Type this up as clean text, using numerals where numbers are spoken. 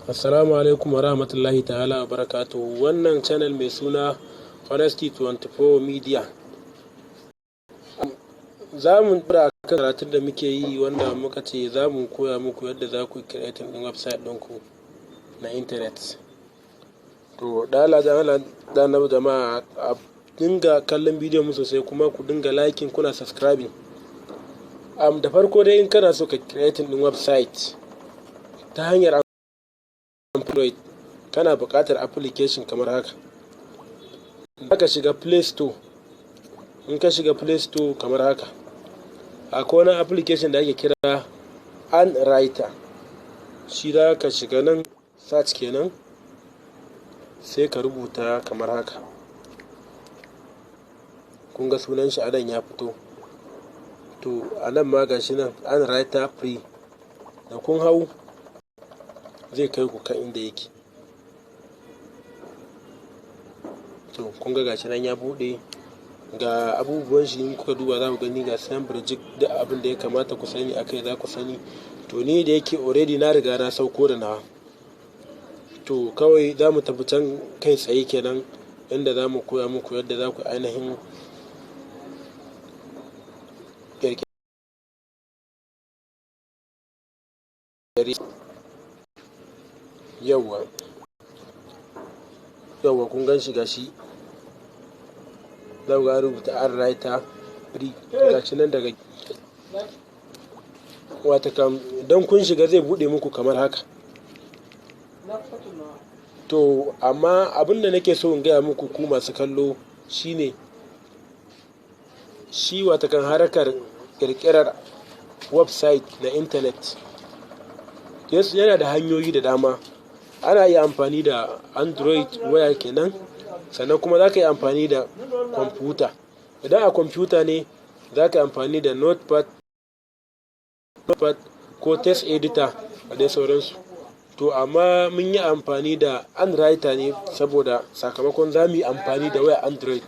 Assalamu alaikum wa rahmatullahi ta'ala wa barakatuhu. Wannan channel mai suna Honesty 24 Media. Za mu dora kan karatun da muke yi wanda muka ce za mu koya muku yadda za ku create din website ɗinku na internet. To dala jama'a a dinga kallon bidiyon mu sosai kuma ku dinga liking kuna subscribing. Da farko dai in kana so ka create din website ta hanyar Android kana buƙatar application kamar haka. Ka shiga Play Store. In ka shiga Play Store kamar haka, akwai wani application da ake kira Anwriter. Shi za ka shiga nan search kenan sai ka rubuta kamar haka. Kun ga sunan shi anan ya fito. To anan ma gashi nan Anwriter free. Da kun hau zai kai ku kan inda yake. To kun ga gashi nan ya bude ga abubuwan shi, in kuka duba za ku gani ga sayan birjik da abin da ya kamata ku sani akai za ku sani. To ni da yake already na riga na sauko da nawa, to kawai za mu tafi can kai tsaye kenan inda za mu koya muku yadda za ku ainihin yawwa kun gan shi gashi za ku ga rubuta Anwriter free gashi nan daga watakan don kun shiga zai bude muku kamar haka. To amma abin da nake so in gaya muku ku masu kallo shine shi watakan harkar kirkirar website na internet yana da hanyoyi da dama. Ana iya amfani da Android waya kenan, sannan kuma za ka yi amfani da kwamfuta. Idan a kwamfuta ne za ka yi amfani da notepad ko text editor da dai sauransu. To amma mun yi amfani da Anwriter ne saboda sakamakon za mu yi amfani da waya Android.